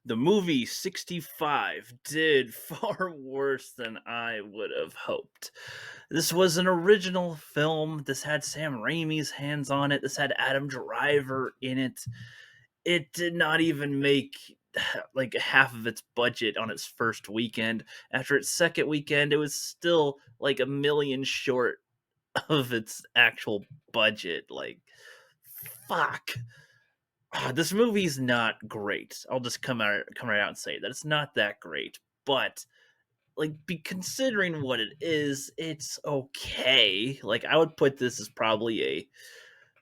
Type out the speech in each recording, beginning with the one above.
The movie 65 did far worse than I would have hoped. This was an original film. This had Sam Raimi's hands on it. This had Adam Driver in it. It did not even make like half of its budget on its first weekend. After its second weekend, it was still like a million short of its actual budget. Like, fuck. This movie's not great. I'll just come right out and say that it's not that great. But like, be considering what it is, it's okay. Like, I would put this as probably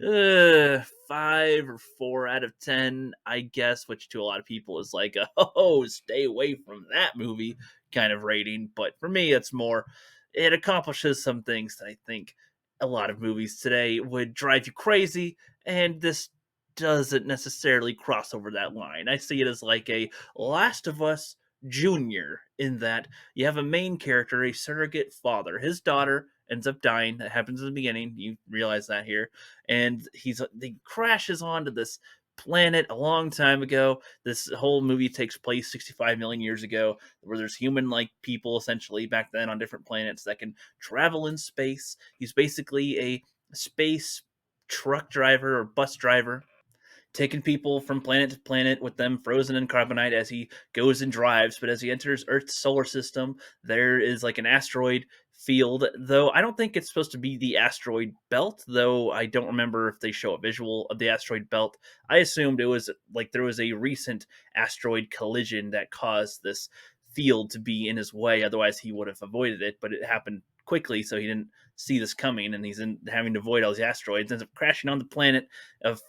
a 5 or 4 out of 10, I guess, which to a lot of people is like a oh, stay away from that movie kind of rating. But for me, it's more, it accomplishes some things that I think a lot of movies today would drive you crazy, and this doesn't necessarily cross over that line. I see it as like a Last of Us Junior, in that you have a main character, a surrogate father. His daughter ends up dying. That happens in the beginning. You realize that here, and he crashes onto this planet a long time ago. This whole movie takes place 65 million years ago, where there's human like people essentially back then on different planets that can travel in space. He's basically a space truck driver or bus driver, taking people from planet to planet with them frozen in carbonite as he goes and drives. But as he enters Earth's solar system, there is like an asteroid field, though I don't think it's supposed to be the asteroid belt, though I don't remember if they show a visual of the asteroid belt. I assumed it was like there was a recent asteroid collision that caused this field to be in his way, otherwise he would have avoided it, but it happened quickly, so he didn't see this coming, and having to avoid all these asteroids, ends up crashing on the planet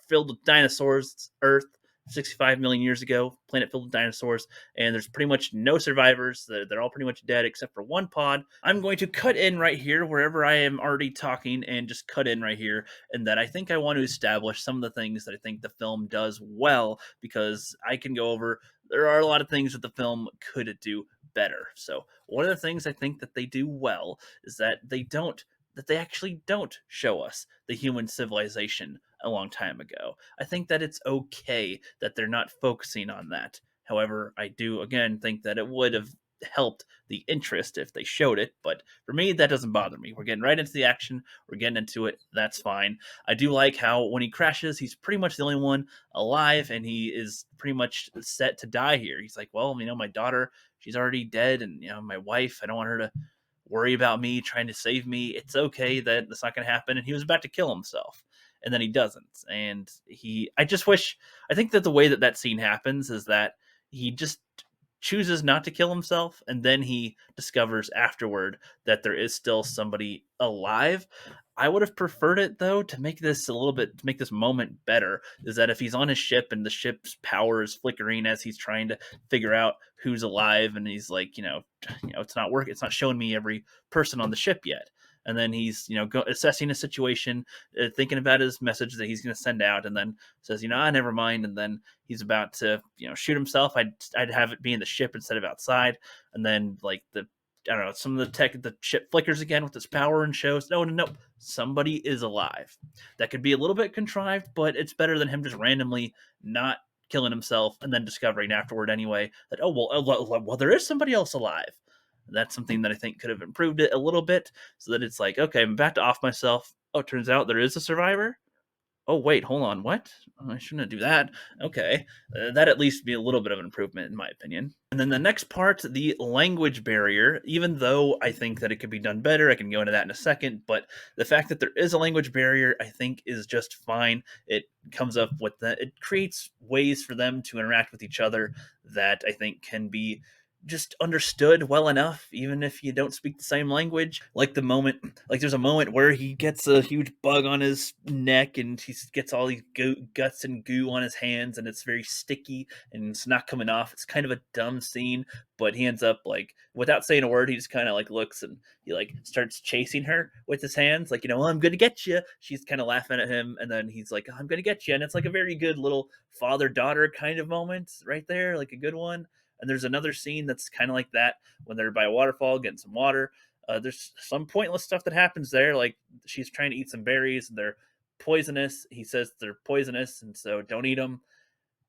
filled with dinosaurs, Earth, 65 million years ago, planet filled with dinosaurs, and there's pretty much no survivors. They're all pretty much dead except for one pod. I'm going to cut in right here wherever I am already talking and just cut in right here. And that I think I want to establish some of the things that I think the film does well, because I can go over, there are a lot of things that the film could do better. So, one of the things I think that they do well is that they actually don't show us the human civilization a long time ago. I think that it's okay that they're not focusing on that. However, I do again think that it would have helped the interest if they showed it, but for me that doesn't bother me. We're getting right into the action, we're getting into it, that's fine. I do like how when he crashes, he's pretty much the only one alive, and he is pretty much set to die here. He's like, well, my daughter, she's already dead, and my wife, I don't want her to worry about me trying to save me. It's okay that that's not going to happen. And he was about to kill himself, and then he doesn't. And I just wish, I think that the way that that scene happens is that he just chooses not to kill himself, and then he discovers afterward that there is still somebody alive. I would have preferred it though to make this a little bit, to make this moment better, is that if he's on his ship and the ship's power is flickering as he's trying to figure out who's alive, and he's like, it's not working, it's not showing me every person on the ship yet. And then he's, assessing a situation, thinking about his message that he's going to send out, and then says, never mind. And then he's about to, shoot himself. I'd have it be in the ship instead of outside. And then like I don't know, some of the ship flickers again with its power and shows, no, no, no, somebody is alive. That could be a little bit contrived, but it's better than him just randomly not killing himself and then discovering afterward anyway that, oh, well, there is somebody else alive. That's something that I think could have improved it a little bit, so that it's like, okay, I'm about to off myself. Oh, it turns out there is a survivor. Oh, wait, hold on, what? I shouldn't do that. Okay, that at least be a little bit of an improvement in my opinion. And then the next part, the language barrier, even though I think that it could be done better, I can go into that in a second, but the fact that there is a language barrier, I think, is just fine. It comes up with that, it creates ways for them to interact with each other that I think can be just understood well enough, even if you don't speak the same language. Like the moment, like there's a moment where he gets a huge bug on his neck, and he gets all these guts and goo on his hands, and it's very sticky and it's not coming off. It's kind of a dumb scene, but he ends up like, without saying a word, he just kind of like looks, and he like starts chasing her with his hands, like, well, I'm gonna get you. She's kind of laughing at him, and then he's like, I'm gonna get you, and it's like a very good little father daughter kind of moment right there, like a good one. And there's another scene that's kind of like that when they're by a waterfall getting some water. There's some pointless stuff that happens there, like she's trying to eat some berries and they're poisonous. He says they're poisonous, and so don't eat them.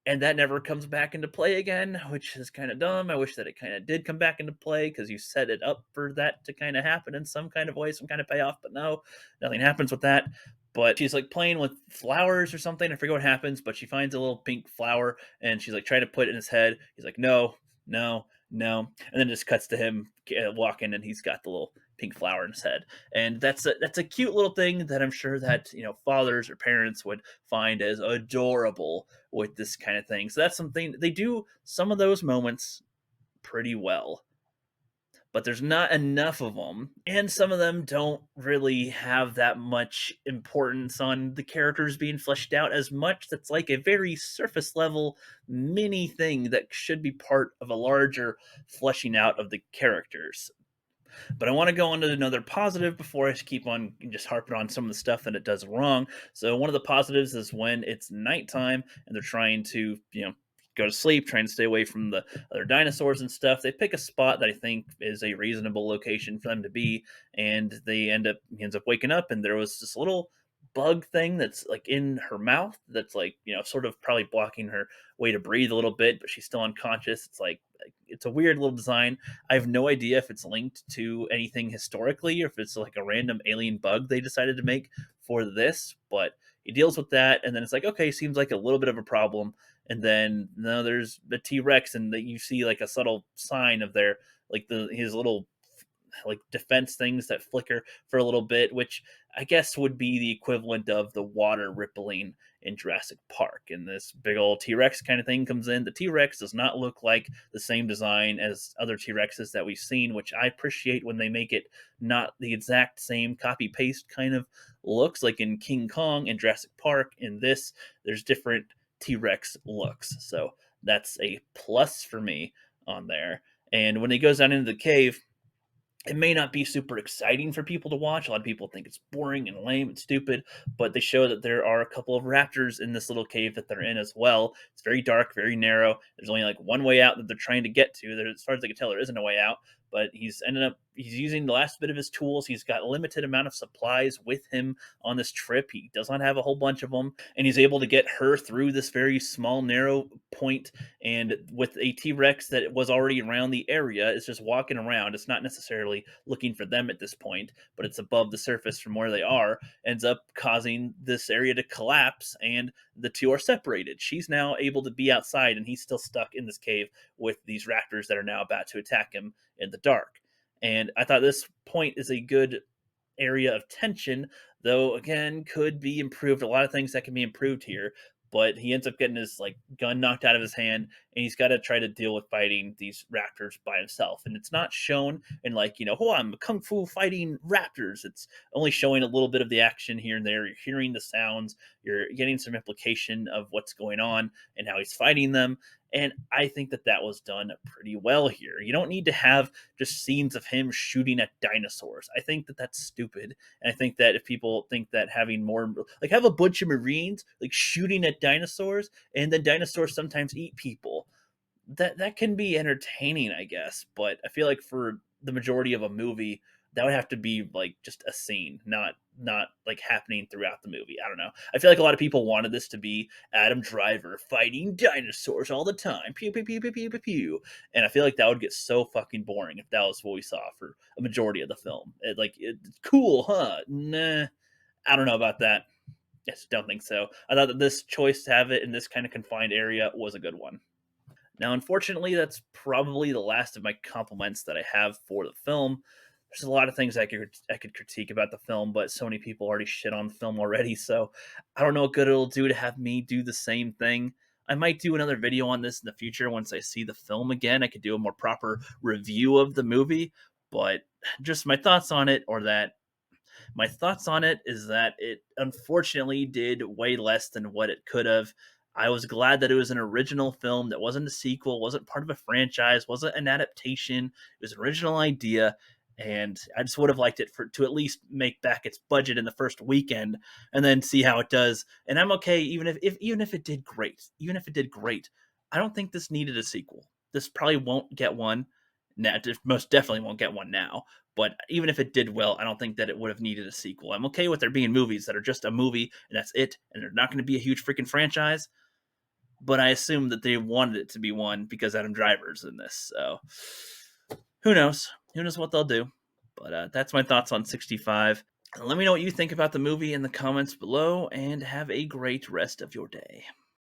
and that never comes back into play again, which is kind of dumb. I wish that it kind of did come back into play because you set it up for that to kind of happen in some kind of way, some kind of payoff. But no, nothing happens with that. But she's like playing with flowers or something. I forget what happens, but she finds a little pink flower and she's like trying to put it in his head. He's like, no, no, no. And then it just cuts to him walking and he's got the little pink flower in his head. And that's a cute little thing that I'm sure that, fathers or parents would find as adorable with this kind of thing. So that's something they do some of those moments pretty well, but there's not enough of them. And some of them don't really have that much importance on the characters being fleshed out as much. That's like a very surface level mini thing that should be part of a larger fleshing out of the characters. But I want to go on to another positive before I keep on just harping on some of the stuff that it does wrong. So one of the positives is when it's nighttime and they're trying to, go to sleep, trying to stay away from the other dinosaurs and stuff. They pick a spot that I think is a reasonable location for them to be, and he ends up waking up, and there was this little bug thing that's like in her mouth that's like sort of probably blocking her way to breathe a little bit, but she's still unconscious. It's a weird little design. I have no idea if it's linked to anything historically or if it's like a random alien bug they decided to make for this, but he deals with that and then it's like, okay, seems like a little bit of a problem. And then no, there's the T-Rex and that you see like a subtle sign of their like the his little like defense things that flicker for a little bit, which I guess would be the equivalent of the water rippling in Jurassic Park. And this big old T Rex kind of thing comes in. The T Rex does not look like the same design as other T Rexes that we've seen, which I appreciate when they make it not the exact same copy paste kind of looks like in King Kong and Jurassic Park. In this, there's different T Rex looks. So that's a plus for me on there. And when he goes down into the cave, it may not be super exciting for people to watch. A lot of people think it's boring and lame and stupid, but they show that there are a couple of raptors in this little cave that they're in as well. It's very dark, very narrow. There's only like one way out that they're trying to get to. There, as far as I can tell, there isn't a way out. But he's using the last bit of his tools. He's got a limited amount of supplies with him on this trip. He does not have a whole bunch of them, and he's able to get her through this very small, narrow point. And with a T Rex that was already around the area, it's just walking around. It's not necessarily looking for them at this point, but it's above the surface from where they are, ends up causing this area to collapse, and the two are separated. She's now able to be outside, and he's still stuck in this cave with these raptors that are now about to attack him in the dark. And I thought this point is a good area of tension, though again could be improved. A lot of things that can be improved here, but he ends up getting his like gun knocked out of his hand, and he's got to try to deal with fighting these raptors by himself. And it's not shown in like oh, I'm kung fu fighting raptors. It's only showing a little bit of the action here and there. You're hearing the sounds, you're getting some implication of what's going on and how he's fighting them. And I think that that was done pretty well here. You don't need to have just scenes of him shooting at dinosaurs. I think that that's stupid. And I think that if people think that having more, like have a bunch of Marines like shooting at dinosaurs, and then dinosaurs sometimes eat people, that can be entertaining, I guess. But I feel like for the majority of a movie, that would have to be like just a scene, not like happening throughout the movie. I don't know. I feel like a lot of people wanted this to be Adam Driver fighting dinosaurs all the time, pew pew pew pew pew pew pew, and I feel like that would get so fucking boring if that was what we saw for a majority of the film. It's cool, huh? Nah, I don't know about that. Yes, don't think so. I thought that this choice to have it in this kind of confined area was a good one. Now, unfortunately, that's probably the last of my compliments that I have for the film. There's a lot of things I could critique about the film, but so many people already shit on the film already, so I don't know what good it'll do to have me do the same thing. I might do another video on this in the future once I see the film again. I could do a more proper review of the movie, but just my thoughts on it, or that my thoughts on it is that it unfortunately did way less than what it could have. I was glad that it was an original film that wasn't a sequel, wasn't part of a franchise, wasn't an adaptation. It was an original idea, and I just would have liked it for to at least make back its budget in the first weekend and then see how it does. And I'm okay even if it did great. Even if it did great, I don't think this needed a sequel. This probably won't get one. Now, it most definitely won't get one now. But even if it did well, I don't think that it would have needed a sequel. I'm okay with there being movies that are just a movie and that's it, and they're not going to be a huge freaking franchise. but I assume that they wanted it to be one because Adam Driver's in this. So who knows? Who knows what they'll do? But that's my thoughts on 65. Let me know what you think about the movie in the comments below, and have a great rest of your day.